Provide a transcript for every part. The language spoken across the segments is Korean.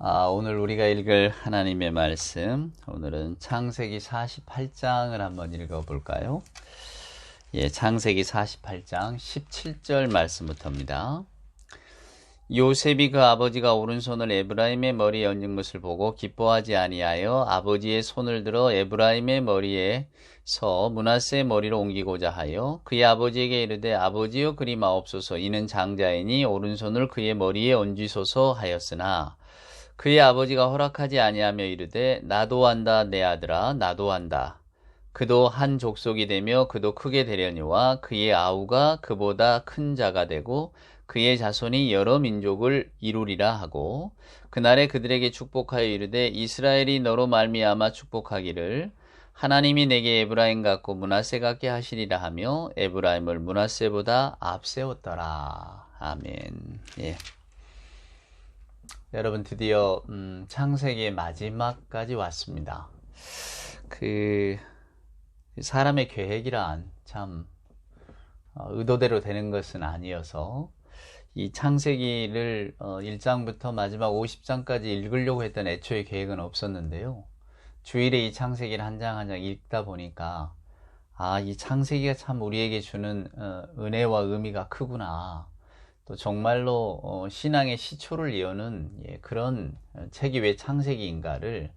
오늘 우리가 읽을 하나님의 말씀, 오늘은 창세기 48장을 한번 읽어볼까요? 창세기 48장 17절 말씀부터입니다. 요셉이 그 아버지가 오른손을 에브라임의 머리에 얹은 것을 보고 기뻐하지 아니하여 아버지의 손을 들어 에브라임의 머리에 서 므낫세의 머리로 옮기고자 하여 그의 아버지에게 이르되 아버지여 그리 마옵소서 이는 장자이니 오른손을 그의 머리에 얹으소서 하였으나 그의 아버지가 허락하지 아니하며 이르되 나도 한다 내 아들아 나도 한다. 그도 한 족속이 되며 그도 크게 되려니와 그의 아우가 그보다 큰 자가 되고 그의 자손이 여러 민족을 이루리라 하고 그날에 그들에게 축복하여 이르되 이스라엘이 너로 말미암아 축복하기를 하나님이 내게 에브라임 같고 므낫세 같게 하시리라 하며 에브라임을 므낫세보다 앞세웠더라. 아멘. 여러분 드디어 창세기의 마지막까지 왔습니다. 사람의 계획이란 참 의도대로 되는 것은 아니어서 이 창세기를 1장부터 마지막 50장까지 읽으려고 했던 애초의 계획은 없었는데요. 주일에 이 창세기를 한 장 한 장 읽다 보니까 이 창세기가 참 우리에게 주는 은혜와 의미가 크구나. 또 정말로 신앙의 시초를 여는 그런 책이 왜 창세기인가를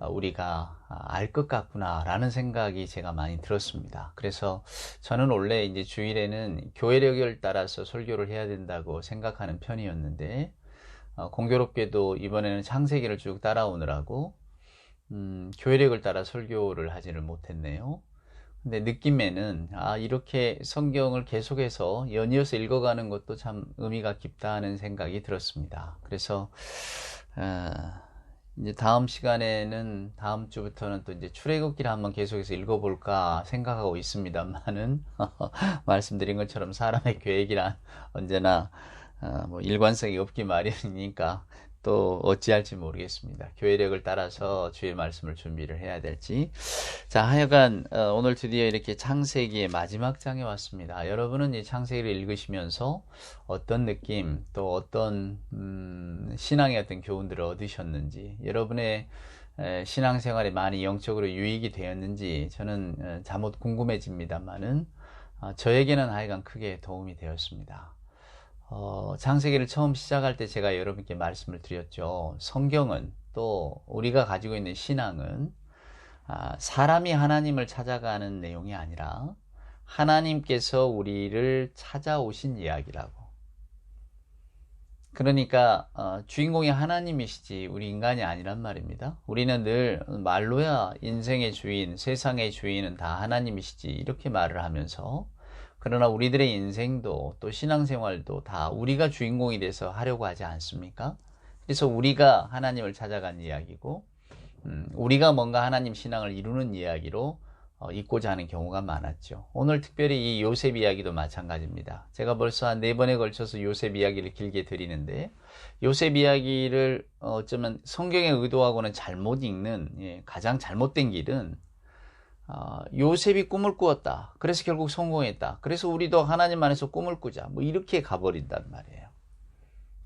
우리가 알 것 같구나 라는 생각이 제가 많이 들었습니다. 그래서 저는 원래 이제 주일에는 교회력을 따라서 설교를 해야 된다고 생각하는 편이었는데 공교롭게도 이번에는 창세기를 쭉 따라오느라고 교회력을 따라 설교를 하지를 못했네요. 근데 느낌에는 이렇게 성경을 계속해서 연이어서 읽어가는 것도 참 의미가 깊다 하는 생각이 들었습니다. 그래서 이제 다음 시간에는 다음 주부터는 또 이제 출애굽기를 한번 계속해서 읽어볼까 생각하고 있습니다만은 말씀드린 것처럼 사람의 계획이란 언제나 일관성이 없기 마련이니까 또 어찌할지 모르겠습니다. 교회력을 따라서 주의 말씀을 준비를 해야 될지. 자, 하여간 오늘 드디어 이렇게 창세기의 마지막 장에 왔습니다. 여러분은 이 창세기를 읽으시면서 어떤 느낌 또 어떤 신앙의 어떤 교훈들을 얻으셨는지, 여러분의 신앙생활에 많이 영적으로 유익이 되었는지 저는 잠옷 궁금해집니다만은 저에게는 하여간 크게 도움이 되었습니다. 창세기를 처음 시작할 때 제가 여러분께 말씀을 드렸죠. 성경은 또 우리가 가지고 있는 신앙은 사람이 하나님을 찾아가는 내용이 아니라 하나님께서 우리를 찾아오신 이야기라고. 그러니까 주인공이 하나님이시지 우리 인간이 아니란 말입니다. 우리는 늘 말로야 인생의 주인, 세상의 주인은 다 하나님이시지 이렇게 말을 하면서, 그러나 우리들의 인생도 또 신앙생활도 다 우리가 주인공이 돼서 하려고 하지 않습니까? 그래서 우리가 하나님을 찾아간 이야기고 우리가 뭔가 하나님 신앙을 이루는 이야기로 읽고자 하는 경우가 많았죠. 오늘 특별히 이 요셉 이야기도 마찬가지입니다. 제가 벌써 한 4번에 걸쳐서 요셉 이야기를 길게 드리는데, 요셉 이야기를 어쩌면 성경의 의도하고는 잘못 읽는 가장 잘못된 길은 요셉이 꿈을 꾸었다. 그래서 결국 성공했다. 그래서 우리도 하나님 안에서 꿈을 꾸자. 이렇게 가버린단 말이에요.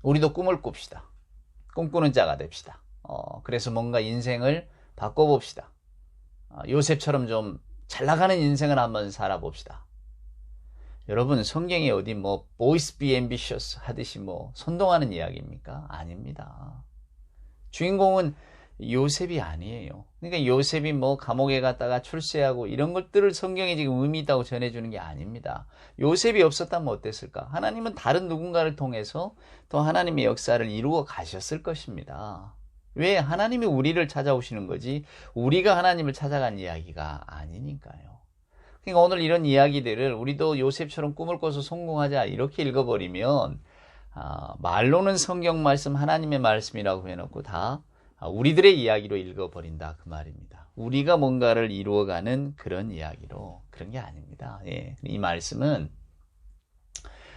우리도 꿈을 꿉시다. 꿈꾸는 자가 됩시다. 그래서 뭔가 인생을 바꿔봅시다. 요셉처럼 좀 잘 나가는 인생을 한번 살아봅시다. 여러분, 성경이 어디 boys be ambitious 하듯이 선동하는 이야기입니까? 아닙니다. 주인공은 요셉이 아니에요. 그러니까 요셉이 감옥에 갔다가 출세하고 이런 것들을 성경에 지금 의미 있다고 전해주는 게 아닙니다. 요셉이 없었다면 어땠을까? 하나님은 다른 누군가를 통해서 또 하나님의 역사를 이루어 가셨을 것입니다. 왜? 하나님이 우리를 찾아오시는 거지 우리가 하나님을 찾아간 이야기가 아니니까요. 그러니까 오늘 이런 이야기들을 우리도 요셉처럼 꿈을 꿔서 성공하자 이렇게 읽어버리면 말로는 성경 말씀 하나님의 말씀이라고 해놓고 다 우리들의 이야기로 읽어버린다 그 말입니다. 우리가 뭔가를 이루어가는 그런 이야기로, 그런 게 아닙니다. 이 말씀은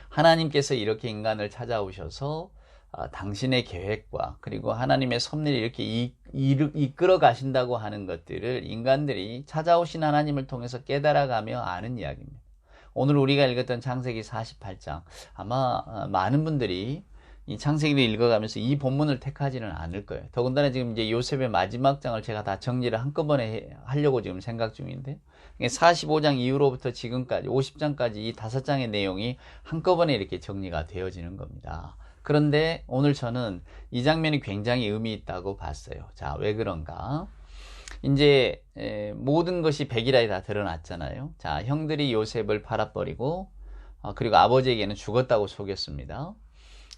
하나님께서 이렇게 인간을 찾아오셔서 당신의 계획과 그리고 하나님의 섭리를 이렇게 이끌어 가신다고 하는 것들을 인간들이 찾아오신 하나님을 통해서 깨달아가며 아는 이야기입니다. 오늘 우리가 읽었던 창세기 48장, 아마 많은 분들이 이 창세기를 읽어가면서 이 본문을 택하지는 않을 거예요. 더군다나 지금 이제 요셉의 마지막 장을 제가 다 정리를 한꺼번에 하려고 지금 생각 중인데, 45장 이후로부터 지금까지 50장까지 이 5장의 내용이 한꺼번에 이렇게 정리가 되어지는 겁니다. 그런데 오늘 저는 이 장면이 굉장히 의미 있다고 봤어요. 자, 왜 그런가? 이제 모든 것이 백일하에 다 드러났잖아요. 자, 형들이 요셉을 팔아버리고 그리고 아버지에게는 죽었다고 속였습니다.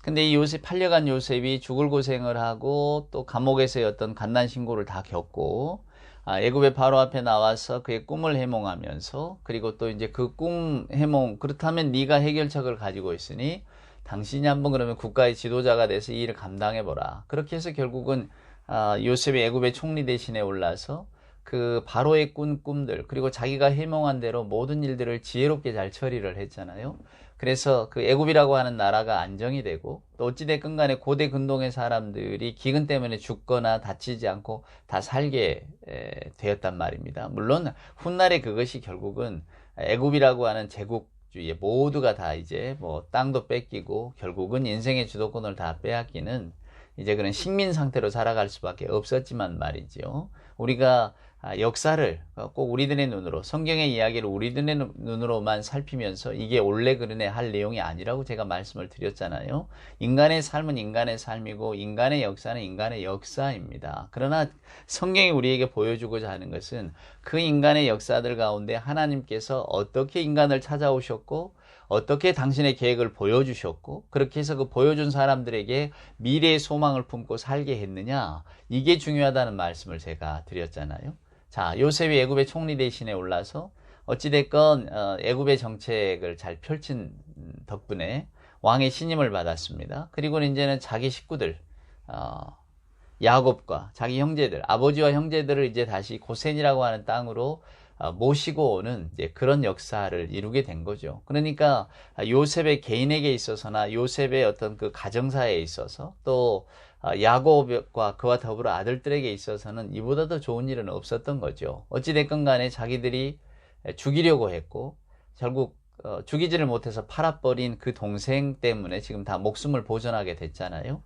근데 이 요셉, 팔려간 요셉이 죽을 고생을 하고 또 감옥에서의 어떤 갓난 신고를 다 겪고 애굽의 바로 앞에 나와서 그의 꿈을 해몽하면서, 그리고 또 이제 그 꿈 해몽, 그렇다면 네가 해결책을 가지고 있으니 당신이 한번 그러면 국가의 지도자가 돼서 이 일을 감당해보라. 그렇게 해서 결국은 요셉이 애굽의 총리 대신에 올라서 그 바로의 꾼 꿈들, 그리고 자기가 해몽한 대로 모든 일들을 지혜롭게 잘 처리를 했잖아요. 그래서 그 애굽이라고 하는 나라가 안정이 되고, 또 어찌됐건 간에 고대 근동의 사람들이 기근 때문에 죽거나 다치지 않고 다 살게 되었단 말입니다. 물론 훗날에 그것이 결국은 애굽이라고 하는 제국주의에 모두가 다 이제 뭐 땅도 뺏기고 결국은 인생의 주도권을 다 빼앗기는 이제 그런 식민 상태로 살아갈 수밖에 없었지만 말이죠. 우리가 역사를 꼭 우리들의 눈으로, 성경의 이야기를 우리들의 눈으로만 살피면서 이게 원래 그러네 할 내용이 아니라고 제가 말씀을 드렸잖아요. 인간의 삶은 인간의 삶이고 인간의 역사는 인간의 역사입니다. 그러나 성경이 우리에게 보여주고자 하는 것은 그 인간의 역사들 가운데 하나님께서 어떻게 인간을 찾아오셨고 어떻게 당신의 계획을 보여주셨고, 그렇게 해서 그 보여준 사람들에게 미래의 소망을 품고 살게 했느냐, 이게 중요하다는 말씀을 제가 드렸잖아요. 자, 요셉이 애굽의 총리 대신에 올라서 어찌됐건 애굽의 정책을 잘 펼친 덕분에 왕의 신임을 받았습니다. 그리고 이제는 자기 식구들, 야곱과 자기 형제들, 아버지와 형제들을 이제 다시 고센이라고 하는 땅으로 모시고 오는 이제 그런 역사를 이루게 된 거죠. 그러니까 요셉의 개인에게 있어서나 요셉의 어떤 그 가정사에 있어서, 또 야곱과 그와 더불어 아들들에게 있어서는 이보다 더 좋은 일은 없었던 거죠. 어찌됐건 간에 자기들이 죽이려고 했고 결국 죽이지를 못해서 팔아버린 그 동생 때문에 지금 다 목숨을 보존하게 됐잖아요.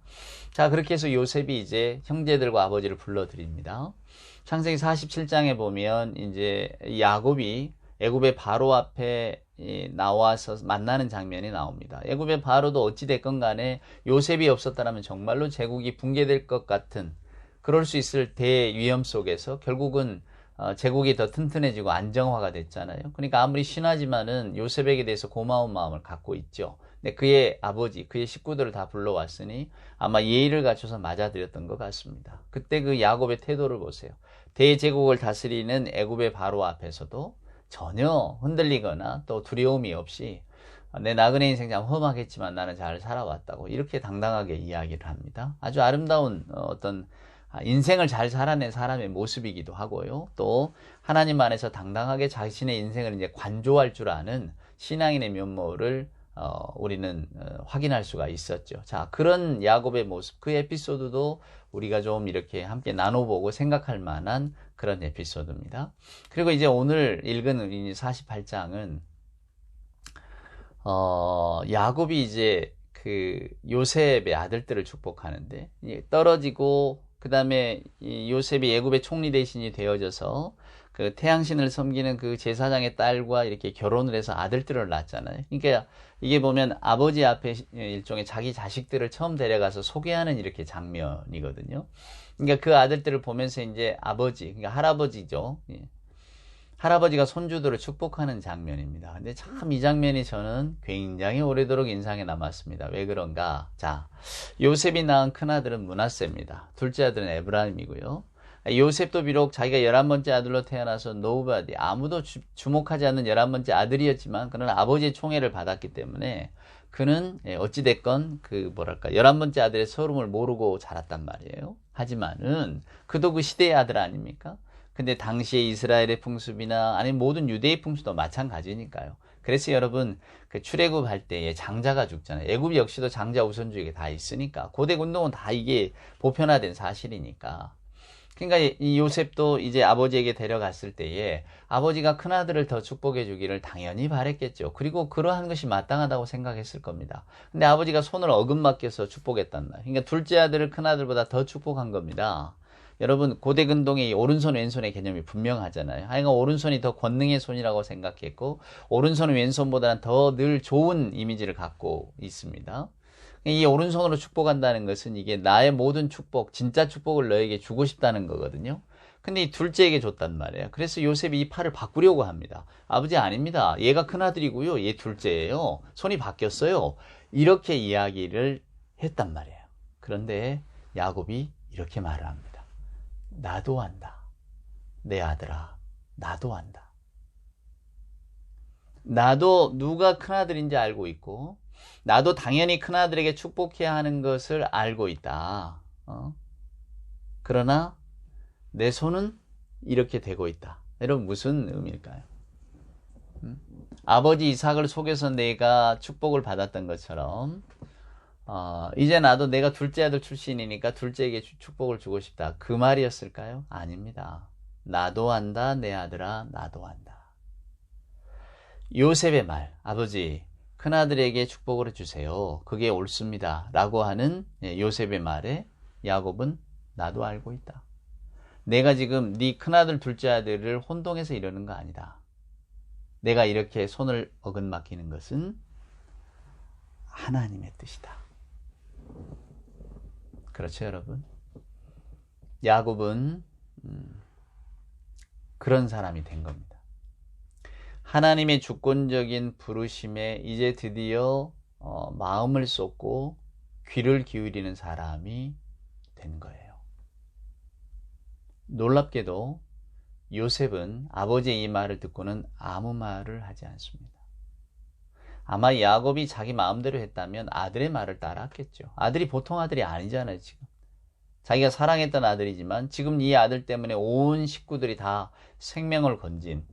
자, 그렇게 해서 요셉이 이제 형제들과 아버지를 불러드립니다. 창세기 47장에 보면 이제 야곱이 애굽의 바로 앞에 나와서 만나는 장면이 나옵니다. 애굽의 바로도 어찌됐건 간에 요셉이 없었다면 정말로 제국이 붕괴될 것 같은, 그럴 수 있을 대위험 속에서 결국은 제국이 더 튼튼해지고 안정화가 됐잖아요. 그러니까 아무리 신하지만은 요셉에게 대해서 고마운 마음을 갖고 있죠. 근데 그의 아버지, 그의 식구들을 다 불러왔으니 아마 예의를 갖춰서 맞아들였던 것 같습니다. 그때 그 야곱의 태도를 보세요. 대제국을 다스리는 애굽의 바로 앞에서도 전혀 흔들리거나 또 두려움이 없이 내 나그네 인생 참 험하겠지만 나는 잘 살아왔다고 이렇게 당당하게 이야기를 합니다. 아주 아름다운 어떤 인생을 잘 살아낸 사람의 모습이기도 하고요. 또 하나님 안에서 당당하게 자신의 인생을 이제 관조할 줄 아는 신앙인의 면모를 우리는 확인할 수가 있었죠. 자, 그런 야곱의 모습, 그 에피소드도 우리가 좀 이렇게 함께 나눠보고 생각할 만한 그런 에피소드입니다. 그리고 이제 오늘 읽은 48장은 야곱이 이제 그 요셉의 아들들을 축복하는데, 떨어지고 그 다음에 요셉이 애굽의 총리 대신이 되어져서 그 태양신을 섬기는 그 제사장의 딸과 이렇게 결혼을 해서 아들들을 낳았잖아요. 그러니까 이게 보면 아버지 앞에 일종의 자기 자식들을 처음 데려가서 소개하는 이렇게 장면이거든요. 그러니까 그 아들들을 보면서 이제 아버지, 그러니까 할아버지죠. 할아버지가 손주들을 축복하는 장면입니다. 근데 참 이 장면이 저는 굉장히 오래도록 인상에 남았습니다. 왜 그런가? 자, 요셉이 낳은 큰아들은 므낫세입니다. 둘째 아들은 에브라임이고요. 요셉도 비록 자기가 11번째 아들로 태어나서 노우바디, 아무도 주목하지 않는 11번째 아들이었지만 그는 아버지의 총애를 받았기 때문에 그는 어찌됐건 그 뭐랄까 11번째 아들의 서름을 모르고 자랐단 말이에요. 하지만은 그도 그 시대의 아들 아닙니까? 근데 당시의 이스라엘의 풍습이나 아니면 모든 유대의 풍습도 마찬가지니까요. 그래서 여러분 그 출애굽할 때에 장자가 죽잖아요. 애굽 역시도 장자 우선주의가 다 있으니까 고대 운동은 다 이게 보편화된 사실이니까. 그러니까 이 요셉도 이제 아버지에게 데려갔을 때에 아버지가 큰아들을 더 축복해 주기를 당연히 바랬겠죠. 그리고 그러한 것이 마땅하다고 생각했을 겁니다. 근데 아버지가 손을 어긋맞겨서 축복했단 말이에요. 그러니까 둘째 아들을 큰아들보다 더 축복한 겁니다. 여러분 고대 근동의 오른손 왼손의 개념이 분명하잖아요. 하여간 오른손이 더 권능의 손이라고 생각했고 오른손은 왼손보다는 더 늘 좋은 이미지를 갖고 있습니다. 이 오른손으로 축복한다는 것은 이게 나의 모든 축복, 진짜 축복을 너에게 주고 싶다는 거거든요. 근데 이 둘째에게 줬단 말이에요. 그래서 요셉이 이 팔을 바꾸려고 합니다. 아버지 아닙니다. 얘가 큰아들이고요. 얘 둘째예요. 손이 바뀌었어요. 이렇게 이야기를 했단 말이에요. 그런데 야곱이 이렇게 말을 합니다. 나도 안다. 내 아들아, 나도 안다. 나도 누가 큰아들인지 알고 있고 나도 당연히 큰아들에게 축복해야 하는 것을 알고 있다. 그러나 내 손은 이렇게 되고 있다. 여러분 무슨 의미일까요? 아버지 이삭을 속여서 내가 축복을 받았던 것처럼 이제 나도 내가 둘째 아들 출신이니까 둘째에게 축복을 주고 싶다. 그 말이었을까요? 아닙니다. 나도 안다, 내 아들아, 나도 안다. 요셉의 말, 아버지, 큰아들에게 축복을 해주세요. 그게 옳습니다. 라고 하는 요셉의 말에 야곱은 나도 알고 있다. 내가 지금 네 큰아들, 둘째 아들을 혼동해서 이러는 거 아니다. 내가 이렇게 손을 어긋맞기는 것은 하나님의 뜻이다. 그렇죠, 여러분? 야곱은 그런 사람이 된 겁니다. 하나님의 주권적인 부르심에 이제 드디어 마음을 쏟고 귀를 기울이는 사람이 된 거예요. 놀랍게도 요셉은 아버지의 이 말을 듣고는 아무 말을 하지 않습니다. 아마 야곱이 자기 마음대로 했다면 아들의 말을 따랐겠죠. 아들이 보통 아들이 아니잖아요, 지금. 자기가 사랑했던 아들이지만 지금 이 아들 때문에 온 식구들이 다 생명을 건진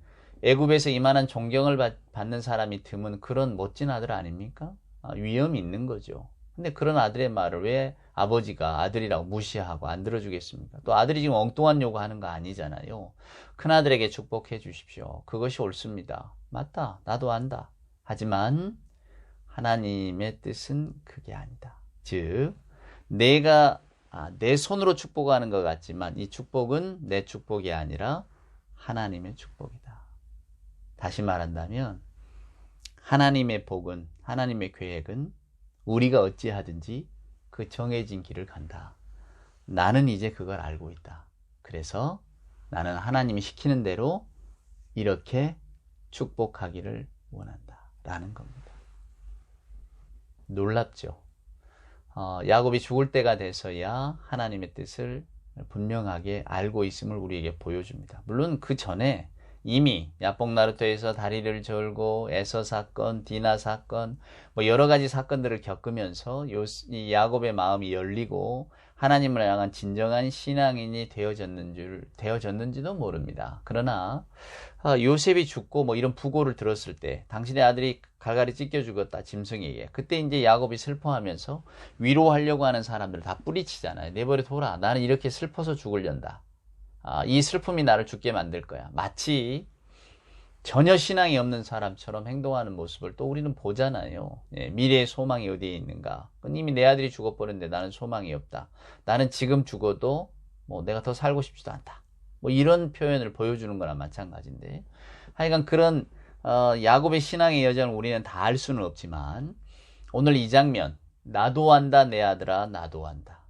애굽에서 이만한 존경을 받는 사람이 드문 그런 멋진 아들 아닙니까? 위험이 있는 거죠. 근데 그런 아들의 말을 왜 아버지가 아들이라고 무시하고 안 들어주겠습니까? 또 아들이 지금 엉뚱한 요구하는 거 아니잖아요. 큰아들에게 축복해 주십시오. 그것이 옳습니다. 맞다. 나도 안다. 하지만 하나님의 뜻은 그게 아니다. 즉 내가 내 손으로 축복하는 것 같지만 이 축복은 내 축복이 아니라 하나님의 축복이다. 다시 말한다면 하나님의 복은, 하나님의 계획은 우리가 어찌하든지 그 정해진 길을 간다. 나는 이제 그걸 알고 있다. 그래서 나는 하나님이 시키는 대로 이렇게 축복하기를 원한다. 라는 겁니다. 놀랍죠? 야곱이 죽을 때가 돼서야 하나님의 뜻을 분명하게 알고 있음을 우리에게 보여줍니다. 물론 그 전에 이미 야복 나루터에서 다리를 절고 에서 사건, 디나 사건, 뭐 여러 가지 사건들을 겪으면서 이 야곱의 마음이 열리고 하나님을 향한 진정한 신앙인이 되어졌는지도 모릅니다. 그러나 요셉이 죽고 뭐 이런 부고를 들었을 때 당신의 아들이 갈갈이 찢겨 죽었다 짐승에게 그때 이제 야곱이 슬퍼하면서 위로하려고 하는 사람들 다 뿌리치잖아요. 내버려 둬라. 나는 이렇게 슬퍼서 죽을련다. 이 슬픔이 나를 죽게 만들 거야. 마치 전혀 신앙이 없는 사람처럼 행동하는 모습을 또 우리는 보잖아요. 미래의 소망이 어디에 있는가. 이미 내 아들이 죽어버렸는데 나는 소망이 없다. 나는 지금 죽어도 뭐 내가 더 살고 싶지도 않다. 뭐 이런 표현을 보여주는 거나 마찬가지인데 하여간 그런 야곱의 신앙의 여정을 우리는 다 알 수는 없지만 오늘 이 장면 나도 안다 내 아들아 나도 안다.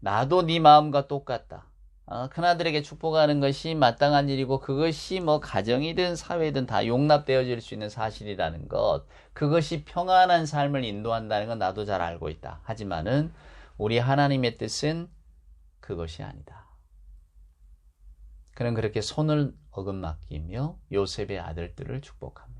나도 네 마음과 똑같다. 큰아들에게 축복하는 것이 마땅한 일이고 그것이 뭐 가정이든 사회든 다 용납되어질 수 있는 사실이라는 것 그것이 평안한 삶을 인도한다는 건 나도 잘 알고 있다. 하지만은 우리 하나님의 뜻은 그것이 아니다. 그는 그렇게 손을 어긋맡기며 요셉의 아들들을 축복합니다.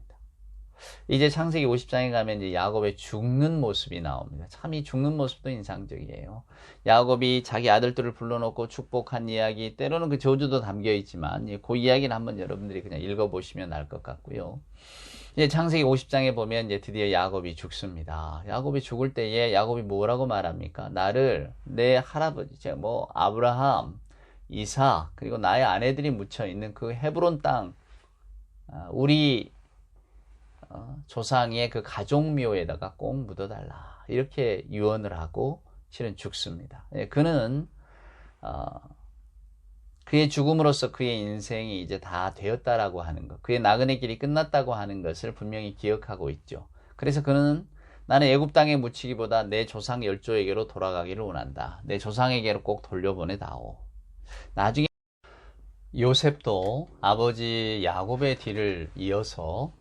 이제 창세기 50장에 가면 이제 야곱의 죽는 모습이 나옵니다. 참 이 죽는 모습도 인상적이에요. 야곱이 자기 아들들을 불러놓고 축복한 이야기, 때로는 그 저주도 담겨 있지만 그 이야기는 한번 여러분들이 그냥 읽어보시면 알 것 같고요. 이제 창세기 50장에 보면 이제 드디어 야곱이 죽습니다. 야곱이 죽을 때에 야곱이 뭐라고 말합니까? 나를 내 할아버지, 뭐 아브라함, 이삭 그리고 나의 아내들이 묻혀 있는 그 헤브론 땅, 우리 조상의 그 가족묘에다가 꼭 묻어달라 이렇게 유언을 하고 실은 죽습니다. 그는 그의 죽음으로써 그의 인생이 이제 다 되었다라고 하는 것, 그의 나그네 길이 끝났다고 하는 것을 분명히 기억하고 있죠. 그래서 그는 나는 애굽 땅에 묻히기보다 내 조상 열조에게로 돌아가기를 원한다. 내 조상에게로 꼭 돌려보내다오. 나중에 요셉도 아버지 야곱의 뒤를 이어서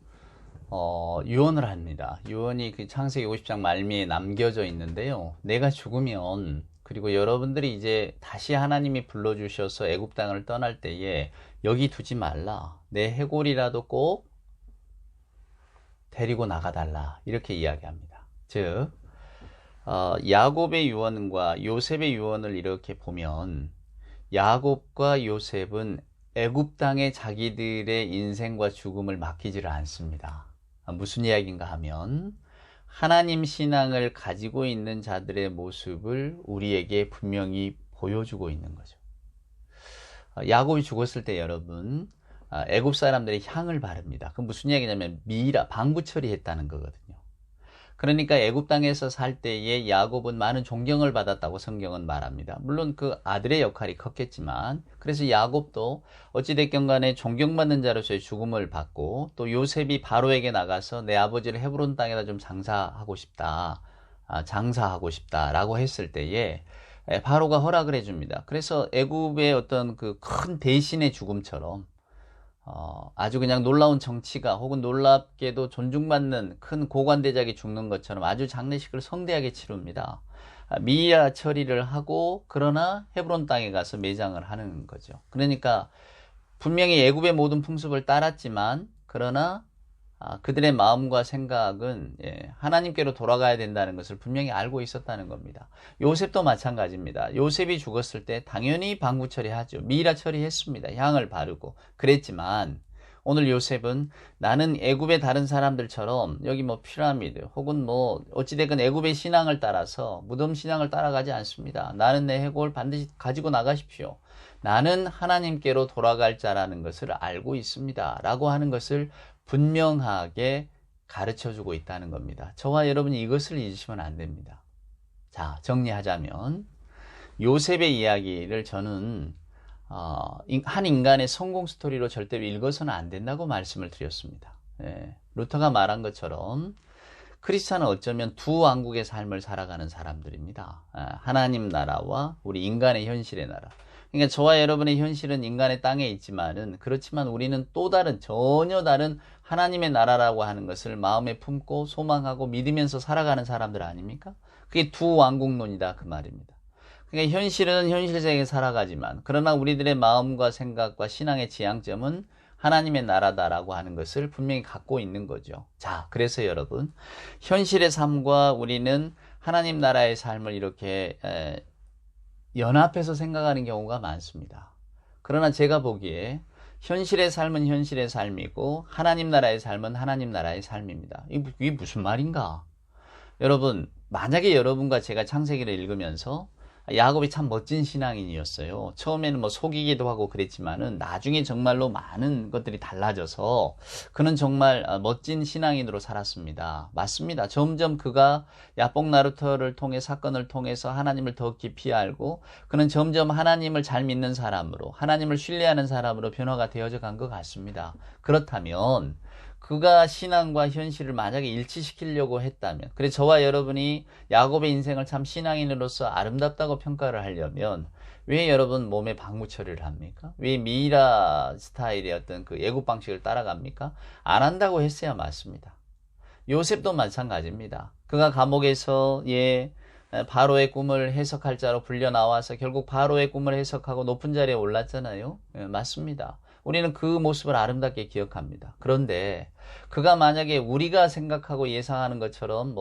유언을 합니다. 유언이 그 창세기 50장 말미에 남겨져 있는데요. 내가 죽으면, 그리고 여러분들이 이제 다시 하나님이 불러주셔서 애굽 땅을 떠날 때에 여기 두지 말라. 내 해골이라도 꼭 데리고 나가달라. 이렇게 이야기합니다. 즉 야곱의 유언과 요셉의 유언을 이렇게 보면 야곱과 요셉은 애굽 땅에 자기들의 인생과 죽음을 맡기지를 않습니다. 무슨 이야기인가 하면 하나님 신앙을 가지고 있는 자들의 모습을 우리에게 분명히 보여주고 있는 거죠. 야곱이 죽었을 때 여러분, 애굽 사람들이 향을 바릅니다. 그럼 무슨 이야기냐면 미라, 방부 처리했다는 거거든요. 그러니까 애굽 땅에서 살 때에 야곱은 많은 존경을 받았다고 성경은 말합니다. 물론 그 아들의 역할이 컸겠지만, 그래서 야곱도 어찌됐건 간에 존경받는 자로서의 죽음을 받고, 또 요셉이 바로에게 나가서 내 아버지를 헤브론 땅에다 좀 장사하고 싶다라고 했을 때에 바로가 허락을 해줍니다. 그래서 애굽의 어떤 그 큰 대신의 죽음처럼 아주 그냥 놀라운 정치가 혹은 놀랍게도 존중받는 큰 고관대작이 죽는 것처럼 아주 장례식을 성대하게 치릅니다. 미라 처리를 하고 그러나 헤브론 땅에 가서 매장을 하는 거죠. 그러니까 분명히 애굽의 모든 풍습을 따랐지만 그러나 그들의 마음과 생각은 하나님께로 돌아가야 된다는 것을 분명히 알고 있었다는 겁니다. 요셉도 마찬가지입니다. 요셉이 죽었을 때 당연히 방부 처리하죠. 미라 처리했습니다. 향을 바르고 그랬지만 오늘 요셉은 나는 애굽의 다른 사람들처럼 여기 뭐 피라미드 혹은 뭐 어찌됐건 애굽의 신앙을 따라서 무덤 신앙을 따라가지 않습니다. 나는 내 해골 반드시 가지고 나가십시오. 나는 하나님께로 돌아갈 자라는 것을 알고 있습니다. 라고 하는 것을 분명하게 가르쳐주고 있다는 겁니다. 저와 여러분이 이것을 잊으시면 안 됩니다. 자, 정리하자면 요셉의 이야기를 저는 한 인간의 성공 스토리로 절대로 읽어서는 안 된다고 말씀을 드렸습니다. 루터가 말한 것처럼 크리스찬은 어쩌면 두 왕국의 삶을 살아가는 사람들입니다. 하나님 나라와 우리 인간의 현실의 나라. 그러니까 저와 여러분의 현실은 인간의 땅에 있지만은 그렇지만 우리는 또 다른 전혀 다른 하나님의 나라라고 하는 것을 마음에 품고 소망하고 믿으면서 살아가는 사람들 아닙니까? 그게 두 왕국론이다 그 말입니다. 그러니까 현실은 현실 세계에 살아가지만 그러나 우리들의 마음과 생각과 신앙의 지향점은 하나님의 나라다라고 하는 것을 분명히 갖고 있는 거죠. 자, 그래서 여러분 현실의 삶과 우리는 하나님 나라의 삶을 이렇게 연합해서 생각하는 경우가 많습니다. 그러나 제가 보기에 현실의 삶은 현실의 삶이고 하나님 나라의 삶은 하나님 나라의 삶입니다. 이게 무슨 말인가? 여러분, 만약에 여러분과 제가 창세기를 읽으면서 야곱이 참 멋진 신앙인이었어요. 처음에는 뭐 속이기도 하고 그랬지만은 나중에 정말로 많은 것들이 달라져서 그는 정말 멋진 신앙인으로 살았습니다. 맞습니다. 점점 그가 야복 나루터를 통해 사건을 통해서 하나님을 더 깊이 알고 그는 점점 하나님을 잘 믿는 사람으로 하나님을 신뢰하는 사람으로 변화가 되어져 간 것 같습니다. 그렇다면 그가 신앙과 현실을 만약에 일치시키려고 했다면, 그래 저와 여러분이 야곱의 인생을 참 신앙인으로서 아름답다고 평가를 하려면 왜 여러분 몸에 방부 처리를 합니까? 왜 미이라 스타일의 어떤 그 애국 방식을 따라갑니까? 안 한다고 했어야 맞습니다. 요셉도 마찬가지입니다. 그가 감옥에서 바로의 꿈을 해석할 자로 불려 나와서 결국 바로의 꿈을 해석하고 높은 자리에 올랐잖아요. 맞습니다. 우리는 그 모습을 아름답게 기억합니다. 그런데 그가 만약에 우리가 생각하고 예상하는 것처럼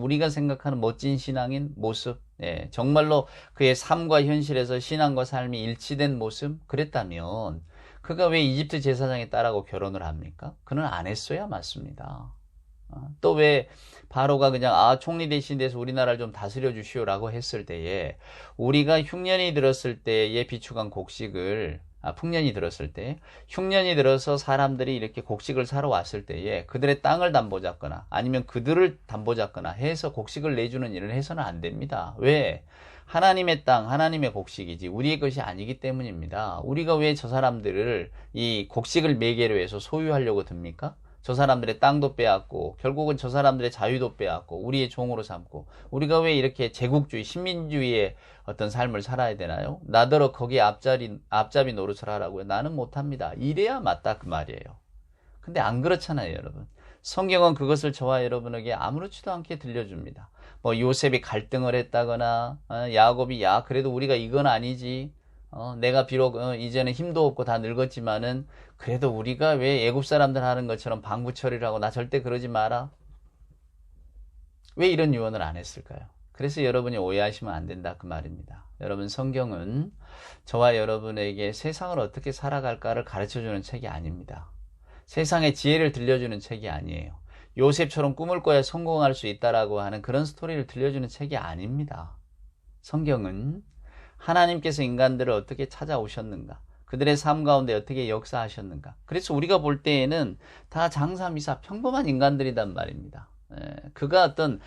우리가 생각하는 멋진 신앙인 모습, 정말로 그의 삶과 현실에서 신앙과 삶이 일치된 모습 그랬다면 그가 왜 이집트 제사장에 딸하고 결혼을 합니까? 그는 안 했어야 맞습니다. 또 왜 바로가 그냥 총리 대신 돼서 우리나라를 좀 다스려 주시오라고 했을 때에 우리가 흉년이 들었을 때에 비축한 곡식을 풍년이 들었을 때 흉년이 들어서 사람들이 이렇게 곡식을 사러 왔을 때에 그들의 땅을 담보 잡거나 아니면 그들을 담보 잡거나 해서 곡식을 내주는 일을 해서는 안 됩니다. 왜? 하나님의 땅, 하나님의 곡식이지 우리의 것이 아니기 때문입니다. 우리가 왜 저 사람들을 이 곡식을 매개로 해서 소유하려고 듭니까? 저 사람들의 땅도 빼앗고 결국은 저 사람들의 자유도 빼앗고 우리의 종으로 삼고 우리가 왜 이렇게 제국주의, 신민주의의 어떤 삶을 살아야 되나요? 나더러 거기에 앞잡이 노릇을 하라고요. 나는 못합니다. 이래야 맞다 그 말이에요. 근데 안 그렇잖아요, 여러분. 성경은 그것을 저와 여러분에게 아무렇지도 않게 들려줍니다. 뭐 요셉이 갈등을 했다거나 야곱이 그래도 우리가 이건 아니지. 내가 비록 이제는 힘도 없고 다 늙었지만은 그래도 우리가 왜 애굽 사람들 하는 것처럼 방부 처리를 하고 나 절대 그러지 마라. 왜 이런 유언을 안 했을까요? 그래서 여러분이 오해하시면 안 된다 그 말입니다. 여러분 성경은 저와 여러분에게 세상을 어떻게 살아갈까를 가르쳐주는 책이 아닙니다. 세상의 지혜를 들려주는 책이 아니에요. 요셉처럼 꿈을 꿔야 성공할 수 있다라고 하는 그런 스토리를 들려주는 책이 아닙니다. 성경은 하나님께서 인간들을 어떻게 찾아오셨는가, 그들의 삶 가운데 어떻게 역사하셨는가. 그래서 우리가 볼 때에는 다 장사미사 평범한 인간들이란 말입니다. 그가 어떤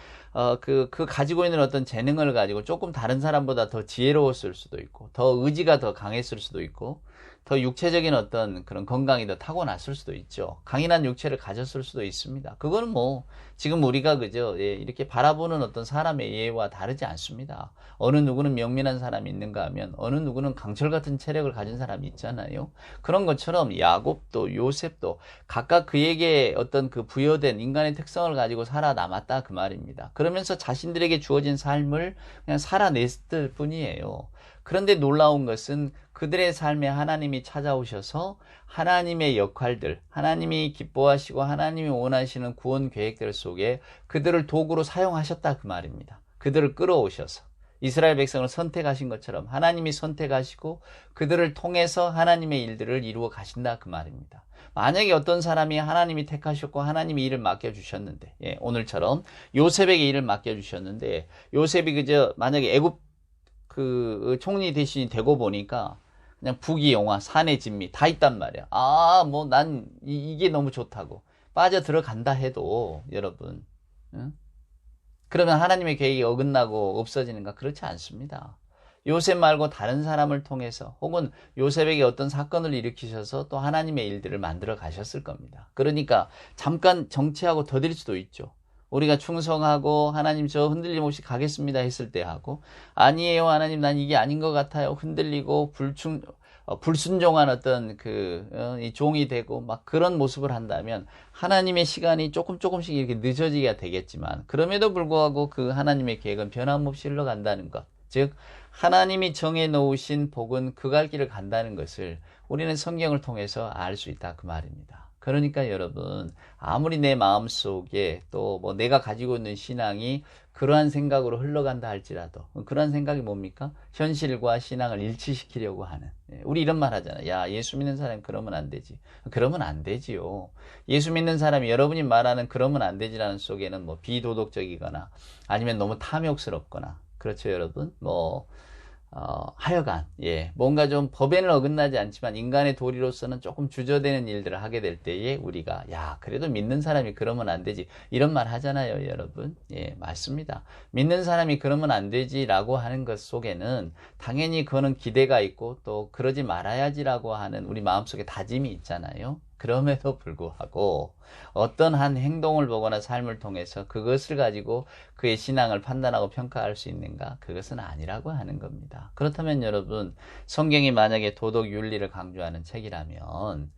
그 가지고 있는 어떤 재능을 가지고 조금 다른 사람보다 더 지혜로웠을 수도 있고 더 의지가 더 강했을 수도 있고 더 육체적인 어떤 그런 건강이 더 타고났을 수도 있죠. 강인한 육체를 가졌을 수도 있습니다. 그거는 뭐 지금 우리가 그저 이렇게 바라보는 어떤 사람의 예와 다르지 않습니다. 어느 누구는 명민한 사람이 있는가 하면 어느 누구는 강철 같은 체력을 가진 사람이 있잖아요. 그런 것처럼 야곱도 요셉도 각각 그에게 어떤 그 부여된 인간의 특성을 가지고 살아남았다 그 말입니다. 그러면서 자신들에게 주어진 삶을 그냥 살아냈을 뿐이에요. 그런데 놀라운 것은 그들의 삶에 하나님이 찾아오셔서 하나님의 역할들, 하나님이 기뻐하시고 하나님이 원하시는 구원 계획들 속에 그들을 도구로 사용하셨다 그 말입니다. 그들을 끌어오셔서 이스라엘 백성을 선택하신 것처럼 하나님이 선택하시고 그들을 통해서 하나님의 일들을 이루어 가신다 그 말입니다. 만약에 어떤 사람이 하나님이 택하셨고 하나님이 일을 맡겨주셨는데 오늘처럼 요셉에게 일을 맡겨주셨는데 요셉이 그저 만약에 애굽 그 총리 대신이 되고 보니까 그냥 부귀영화, 산의 진미 다 있단 말이야. 뭐 난 이게 너무 좋다고 빠져 들어간다 해도 여러분, 응? 그러면 하나님의 계획이 어긋나고 없어지는가? 그렇지 않습니다. 요셉 말고 다른 사람을 통해서 혹은 요셉에게 어떤 사건을 일으키셔서 또 하나님의 일들을 만들어 가셨을 겁니다. 그러니까 잠깐 정치하고 더딜 수도 있죠. 우리가 충성하고 하나님 저 흔들림 없이 가겠습니다 했을 때 하고 아니에요 하나님 난 이게 아닌 것 같아요 흔들리고 불순종한 어떤 이 종이 되고 막 그런 모습을 한다면 하나님의 시간이 조금씩 이렇게 늦어지게 되겠지만 그럼에도 불구하고 그 하나님의 계획은 변함없이 흘러간다는 것. 즉 하나님이 정해 놓으신 복은 그 갈 길을 간다는 것을 우리는 성경을 통해서 알 수 있다 그 말입니다. 그러니까 여러분 아무리 내 마음속에 또 뭐 내가 가지고 있는 신앙이 그러한 생각으로 흘러간다 할지라도 그러한 생각이 뭡니까? 현실과 신앙을 일치시키려고 하는 우리 이런 말 하잖아요. 야 예수 믿는 사람이 그러면 안 되지. 그러면 안 되지요. 예수 믿는 사람이 여러분이 말하는 그러면 안 되지라는 속에는 뭐 비도덕적이거나 아니면 너무 탐욕스럽거나 그렇죠 여러분? 하여간 뭔가 좀 법에는 어긋나지 않지만 인간의 도리로서는 조금 주저되는 일들을 하게 될 때에 우리가 그래도 믿는 사람이 그러면 안 되지 이런 말 하잖아요 여러분. 맞습니다. 믿는 사람이 그러면 안 되지라고 하는 것 속에는 당연히 그거는 기대가 있고 또 그러지 말아야지라고 하는 우리 마음속에 다짐이 있잖아요. 그럼에도 불구하고 어떤 한 행동을 보거나 삶을 통해서 그것을 가지고 그의 신앙을 판단하고 평가할 수 있는가? 그것은 아니라고 하는 겁니다. 그렇다면 여러분 성경이 만약에 도덕 윤리를 강조하는 책이라면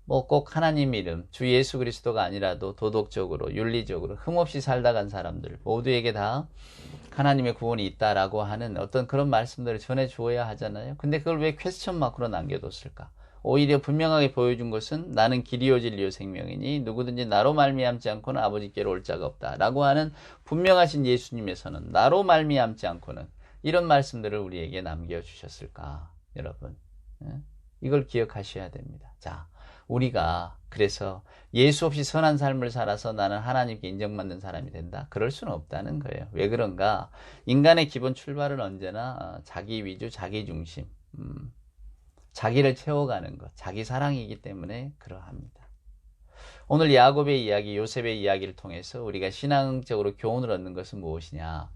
뭐 꼭 하나님 이름 주 예수 그리스도가 아니라도 도덕적으로 윤리적으로 흠없이 살다 간 사람들 모두에게 다 하나님의 구원이 있다라고 하는 어떤 그런 말씀들을 전해 주어야 하잖아요. 근데 그걸 왜 퀘스천 마크로 남겨뒀을까? 오히려 분명하게 보여준 것은 나는 길이요 진리요 생명이니 누구든지 나로 말미암지 않고는 아버지께로 올 자가 없다 라고 하는 분명하신 예수님에서는 나로 말미암지 않고는 이런 말씀들을 우리에게 남겨주셨을까 여러분 이걸 기억하셔야 됩니다. 자 우리가 그래서 예수 없이 선한 삶을 살아서 나는 하나님께 인정받는 사람이 된다? 그럴 수는 없다는 거예요. 왜 그런가? 인간의 기본 출발은 언제나 자기 위주, 자기 중심, 자기를 채워가는 것, 자기 사랑이기 때문에 그러합니다. 오늘 야곱의 이야기, 요셉의 이야기를 통해서 우리가 신앙적으로 교훈을 얻는 것은 무엇이냐?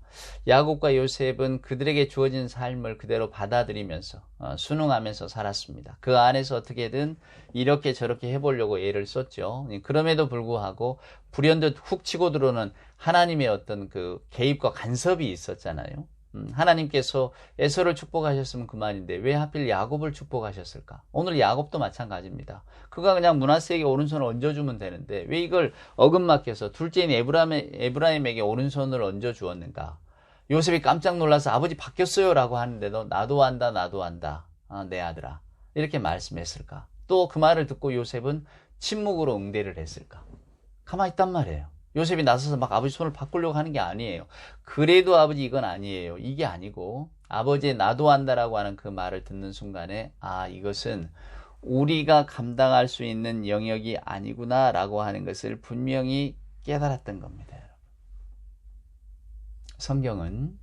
야곱과 요셉은 그들에게 주어진 삶을 그대로 받아들이면서 순응하면서 살았습니다. 그 안에서 어떻게든 이렇게 저렇게 해보려고 애를 썼죠. 그럼에도 불구하고 불현듯 훅 치고 들어오는 하나님의 어떤 그 개입과 간섭이 있었잖아요. 하나님께서 에서를 축복하셨으면 그만인데 왜 하필 야곱을 축복하셨을까? 오늘 야곱도 마찬가지입니다. 그가 그냥 므낫세에게 오른손을 얹어주면 되는데 왜 이걸 어긋맞게서 둘째인 에브라임에게 오른손을 얹어주었는가? 요셉이 깜짝 놀라서 아버지 바뀌었어요 라고 하는데도 나도 안다 내 아들아 이렇게 말씀했을까? 또 그 말을 듣고 요셉은 침묵으로 응대를 했을까? 가만히 있단 말이에요. 요셉이 나서서 막 아버지 손을 바꾸려고 하는 게 아니에요. 그래도 아버지 이건 아니에요. 이게 아니고 아버지의 나도 안다라고 하는 그 말을 듣는 순간에 이것은 우리가 감당할 수 있는 영역이 아니구나 라고 하는 것을 분명히 깨달았던 겁니다. 성경은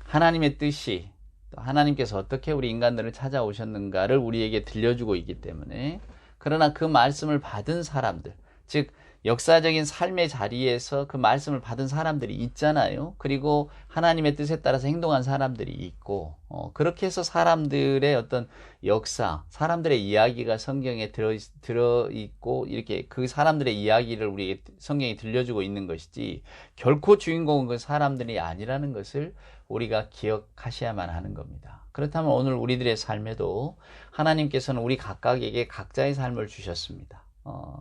하나님의 뜻이 또 하나님께서 어떻게 우리 인간들을 찾아오셨는가를 우리에게 들려주고 있기 때문에 그러나 그 말씀을 받은 사람들 즉 역사적인 삶의 자리에서 그 말씀을 받은 사람들이 있잖아요. 그리고 하나님의 뜻에 따라서 행동한 사람들이 있고 그렇게 해서 사람들의 어떤 역사, 사람들의 이야기가 성경에 들어있고 이렇게 그 사람들의 이야기를 우리에게 성경이 들려주고 있는 것이지 결코 주인공은 그 사람들이 아니라는 것을 우리가 기억하셔야만 하는 겁니다. 그렇다면 오늘 우리들의 삶에도 하나님께서는 우리 각각에게 각자의 삶을 주셨습니다.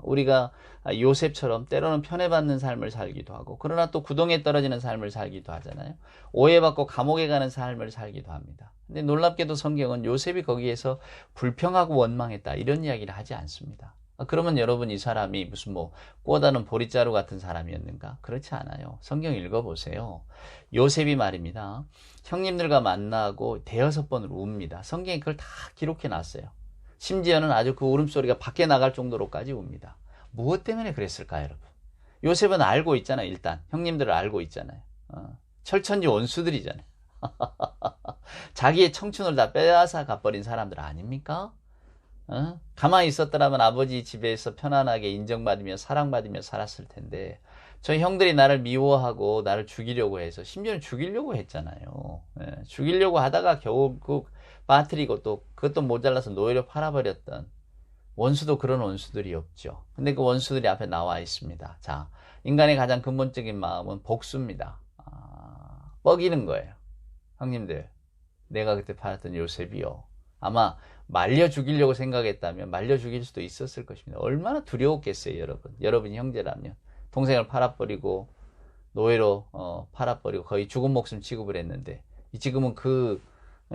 우리가 요셉처럼 때로는 편애받는 삶을 살기도 하고 그러나 또 구덩이에 떨어지는 삶을 살기도 하잖아요. 오해받고 감옥에 가는 삶을 살기도 합니다. 근데 놀랍게도 성경은 요셉이 거기에서 불평하고 원망했다 이런 이야기를 하지 않습니다. 그러면 여러분 이 사람이 무슨 꼬다는 보리자루 같은 사람이었는가? 그렇지 않아요. 성경 읽어보세요. 요셉이 말입니다. 형님들과 만나고 대여섯 번을 웁니다. 성경이 그걸 다 기록해 놨어요. 심지어는 아주 그 울음소리가 밖에 나갈 정도로까지 웁니다. 무엇 때문에 그랬을까요, 여러분? 요셉은 알고 있잖아요, 일단. 형님들을 알고 있잖아요. 철천지 원수들이잖아요. 자기의 청춘을 다 빼앗아 가버린 사람들 아닙니까? 가만히 있었더라면 아버지 집에서 편안하게 인정받으며 사랑받으며 살았을 텐데 저 형들이 나를 미워하고 나를 죽이려고 해서 심지어는 죽이려고 했잖아요. 죽이려고 하다가 결국 빠뜨리고 또 그것도 모자라서 노예로 팔아버렸던 원수도 그런 원수들이 없죠. 근데 그 원수들이 앞에 나와 있습니다. 자, 인간의 가장 근본적인 마음은 복수입니다. 뻐기는 거예요. 형님들, 내가 그때 팔았던 요셉이요. 아마 말려 죽이려고 생각했다면 말려 죽일 수도 있었을 것입니다. 얼마나 두려웠겠어요, 여러분. 여러분이 형제라면. 동생을 팔아버리고 노예로 팔아버리고 거의 죽은 목숨 취급을 했는데 지금은 그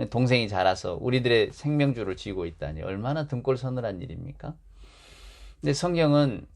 동생이 자라서 우리들의 생명줄을 쥐고 있다니 얼마나 등골 서늘한 일입니까? 근데 성경은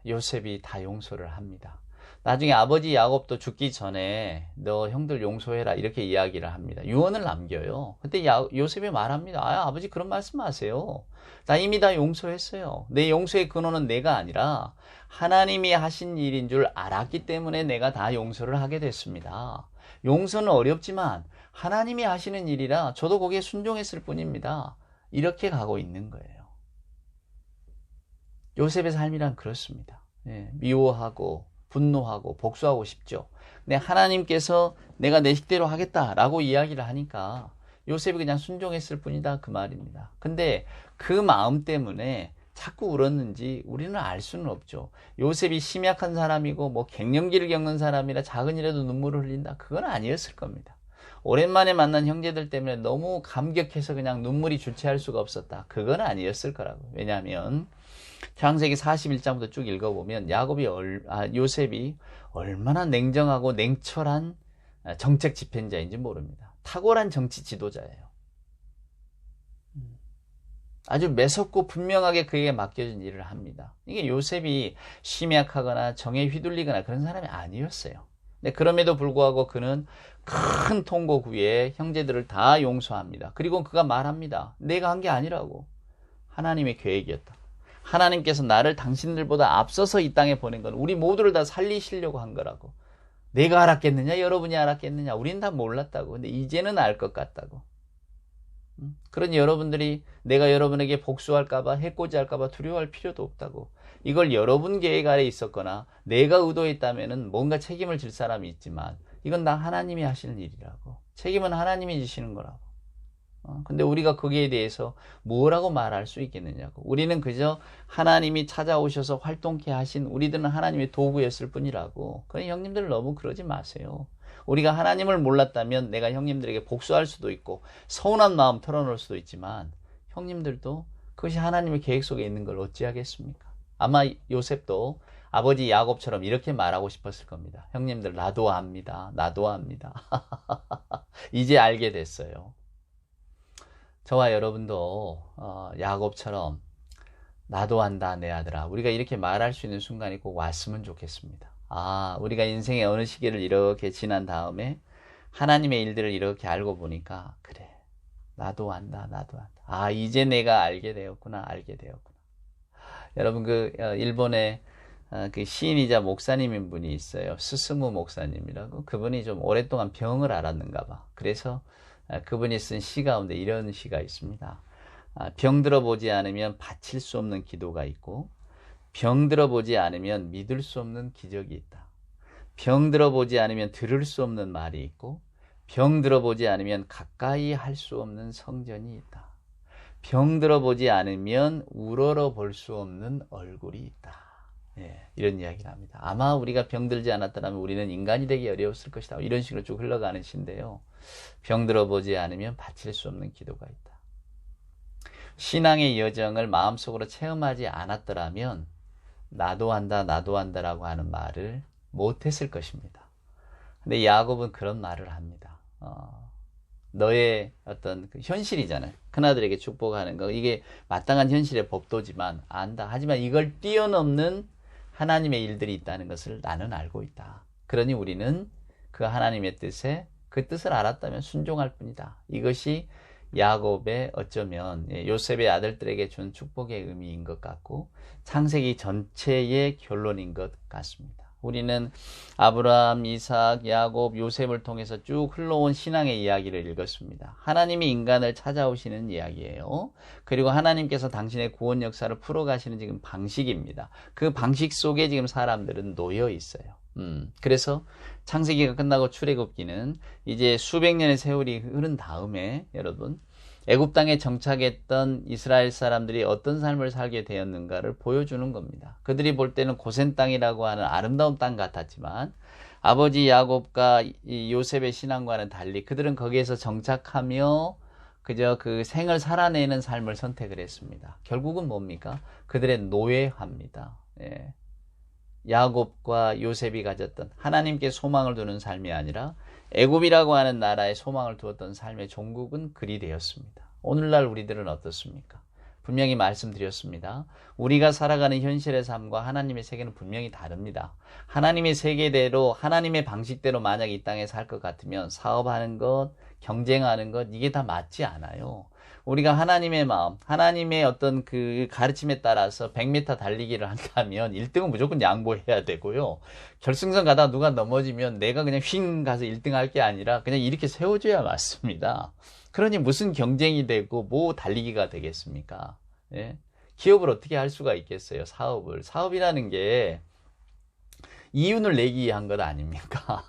요셉이 다 용서를 합니다. 나중에 아버지 야곱도 죽기 전에 너 형들 용서해라 이렇게 이야기를 합니다. 유언을 남겨요. 그때 요셉이 말합니다. 아버지 그런 말씀하세요. 나 이미 다 용서했어요. 내 용서의 근원은 내가 아니라 하나님이 하신 일인 줄 알았기 때문에 내가 다 용서를 하게 됐습니다. 용서는 어렵지만 하나님이 하시는 일이라 저도 거기에 순종했을 뿐입니다. 이렇게 가고 있는 거예요. 요셉의 삶이란 그렇습니다. 미워하고 분노하고 복수하고 싶죠. 근데 하나님께서 내가 내 식대로 하겠다라고 이야기를 하니까 요셉이 그냥 순종했을 뿐이다 그 말입니다. 근데 그 마음 때문에 자꾸 울었는지 우리는 알 수는 없죠. 요셉이 심약한 사람이고 갱년기를 겪는 사람이라 작은 일에도 눈물을 흘린다. 그건 아니었을 겁니다. 오랜만에 만난 형제들 때문에 너무 감격해서 그냥 눈물이 주체할 수가 없었다. 그건 아니었을 거라고. 왜냐하면 창세기 41장부터 쭉 읽어보면 요셉이 얼마나 냉정하고 냉철한 정책 집행자인지 모릅니다. 탁월한 정치 지도자예요. 아주 매섭고 분명하게 그에게 맡겨진 일을 합니다. 이게 요셉이 심약하거나 정에 휘둘리거나 그런 사람이 아니었어요. 근데 그럼에도 불구하고 그는 큰 통곡 후에 형제들을 다 용서합니다. 그리고 그가 말합니다. 내가 한 게 아니라고. 하나님의 계획이었다. 하나님께서 나를 당신들보다 앞서서 이 땅에 보낸 건 우리 모두를 다 살리시려고 한 거라고. 내가 알았겠느냐? 여러분이 알았겠느냐? 우린 다 몰랐다고. 근데 이제는 알 것 같다고. 그러니 여러분들이 내가 여러분에게 복수할까봐, 해코지할까봐 두려워할 필요도 없다고. 이걸 여러분 계획 아래 있었거나 내가 의도했다면은 뭔가 책임을 질 사람이 있지만 이건 다 하나님이 하시는 일이라고. 책임은 하나님이 지시는 거라고. 근데 우리가 거기에 대해서 뭐라고 말할 수 있겠느냐고. 우리는 그저 하나님이 찾아오셔서 활동케 하신 우리들은 하나님의 도구였을 뿐이라고. 그러니 형님들 너무 그러지 마세요. 우리가 하나님을 몰랐다면 내가 형님들에게 복수할 수도 있고 서운한 마음 털어놓을 수도 있지만 형님들도 그것이 하나님의 계획 속에 있는 걸 어찌하겠습니까? 아마 요셉도 아버지 야곱처럼 이렇게 말하고 싶었을 겁니다. 형님들 나도 압니다. 나도 압니다. 이제 알게 됐어요. 저와 여러분도 야곱처럼 나도 안다 내 아들아, 우리가 이렇게 말할 수 있는 순간이 꼭 왔으면 좋겠습니다. 우리가 인생의 어느 시기를 이렇게 지난 다음에 하나님의 일들을 이렇게 알고 보니까 그래, 나도 안다 나도 안다. 이제 내가 알게 되었구나. 여러분 일본에 그 시인이자 목사님인 분이 있어요. 스스무 목사님이라고. 그분이 좀 오랫동안 병을 앓았는가 봐. 그래서 그분이 쓴 시 가운데 이런 시가 있습니다. 병들어 보지 않으면 바칠 수 없는 기도가 있고, 병들어 보지 않으면 믿을 수 없는 기적이 있다. 병들어 보지 않으면 들을 수 없는 말이 있고, 병들어 보지 않으면 가까이 할 수 없는 성전이 있다. 병들어 보지 않으면 우러러 볼 수 없는 얼굴이 있다. 이런 이야기를 합니다. 아마 우리가 병들지 않았더라면 우리는 인간이 되기 어려웠을 것이다. 이런 식으로 쭉 흘러가는 시인데요. 병들어 보지 않으면 바칠 수 없는 기도가 있다. 신앙의 여정을 마음속으로 체험하지 않았더라면 나도 한다라고 하는 말을 못했을 것입니다. 근데 야곱은 그런 말을 합니다. 너의 어떤 그 현실이잖아요. 큰아들에게 축복하는 거. 이게 마땅한 현실의 법도지만 안다. 하지만 이걸 뛰어넘는 하나님의 일들이 있다는 것을 나는 알고 있다. 그러니 우리는 그 하나님의 뜻에 그 뜻을 알았다면 순종할 뿐이다. 이것이 야곱의 어쩌면 요셉의 아들들에게 준 축복의 의미인 것 같고 창세기 전체의 결론인 것 같습니다. 우리는 아브라함, 이삭, 야곱, 요셉을 통해서 쭉 흘러온 신앙의 이야기를 읽었습니다. 하나님이 인간을 찾아오시는 이야기예요. 그리고 하나님께서 당신의 구원 역사를 풀어가시는 지금 방식입니다. 그 방식 속에 지금 사람들은 놓여 있어요. 그래서 창세기가 끝나고 출애굽기는 이제 수백 년의 세월이 흐른 다음에 여러분 애굽 땅에 정착했던 이스라엘 사람들이 어떤 삶을 살게 되었는가를 보여주는 겁니다. 그들이 볼 때는 고센 땅이라고 하는 아름다운 땅 같았지만 아버지 야곱과 이 요셉의 신앙과는 달리 그들은 거기에서 정착하며 그저 그 생을 살아내는 삶을 선택을 했습니다. 결국은 뭡니까? 그들의 노예화입니다. 야곱과 요셉이 가졌던 하나님께 소망을 두는 삶이 아니라 애굽이라고 하는 나라에 소망을 두었던 삶의 종국은 그리 되었습니다. 오늘날 우리들은 어떻습니까? 분명히 말씀드렸습니다. 우리가 살아가는 현실의 삶과 하나님의 세계는 분명히 다릅니다. 하나님의 세계대로 하나님의 방식대로 만약 이 땅에 살 것 같으면 사업하는 것, 경쟁하는 것 이게 다 맞지 않아요. 우리가 하나님의 마음, 하나님의 어떤 그 가르침에 따라서 100m 달리기를 한다면 1등은 무조건 양보해야 되고요. 결승선 가다가 누가 넘어지면 내가 그냥 휙 가서 1등 할 게 아니라 그냥 이렇게 세워줘야 맞습니다. 그러니 무슨 경쟁이 되고 뭐 달리기가 되겠습니까? 기업을 어떻게 할 수가 있겠어요? 사업을. 사업이라는 게 이윤을 내기 위한 것 아닙니까?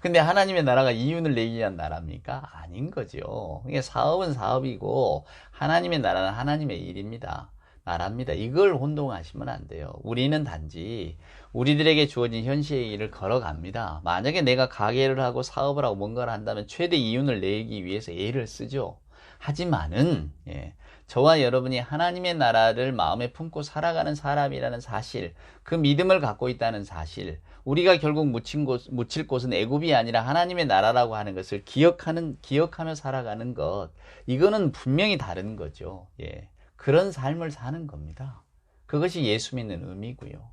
근데 하나님의 나라가 이윤을 내기 위한 나라입니까? 아닌 거죠. 그러니까 사업은 사업이고 하나님의 나라는 하나님의 일입니다. 나라입니다. 이걸 혼동하시면 안 돼요. 우리는 단지 우리들에게 주어진 현실의 일을 걸어갑니다. 만약에 내가 가게를 하고 사업을 하고 뭔가를 한다면 최대 이윤을 내기 위해서 애를 쓰죠. 하지만은 저와 여러분이 하나님의 나라를 마음에 품고 살아가는 사람이라는 사실, 그 믿음을 갖고 있다는 사실, 우리가 결국 묻힐 곳은 애굽이 아니라 하나님의 나라라고 하는 것을 기억하며 살아가는 것, 이거는 분명히 다른 거죠. 그런 삶을 사는 겁니다. 그것이 예수 믿는 의미고요.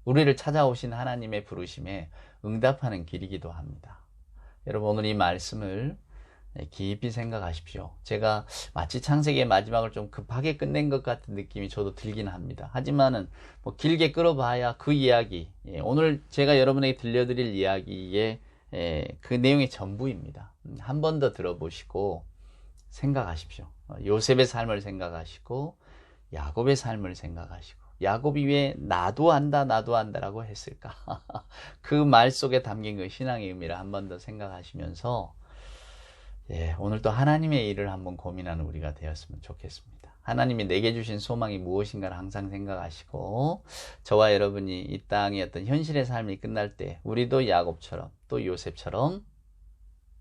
우리를 찾아오신 하나님의 부르심에 응답하는 길이기도 합니다. 여러분 오늘 이 말씀을 깊이 생각하십시오. 제가 마치 창세기의 마지막을 좀 급하게 끝낸 것 같은 느낌이 저도 들긴 합니다. 하지만은 뭐 길게 끌어봐야 그 이야기, 오늘 제가 여러분에게 들려드릴 이야기의 그 내용의 전부입니다. 한 번 더 들어보시고 생각하십시오. 요셉의 삶을 생각하시고 야곱의 삶을 생각하시고, 야곱이 왜 나도 안다라고 했을까? 그 말 속에 담긴 그 신앙의 의미를 한 번 더 생각하시면서 오늘 또 하나님의 일을 한번 고민하는 우리가 되었으면 좋겠습니다. 하나님이 내게 주신 소망이 무엇인가를 항상 생각하시고, 저와 여러분이 이 땅의 어떤 현실의 삶이 끝날 때 우리도 야곱처럼 또 요셉처럼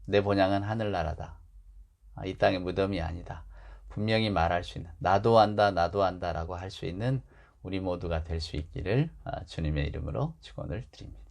내 본향은 하늘나라다, 이 땅의 무덤이 아니다, 분명히 말할 수 있는, 나도 안다라고 할 수 있는 우리 모두가 될 수 있기를 주님의 이름으로 축원을 드립니다.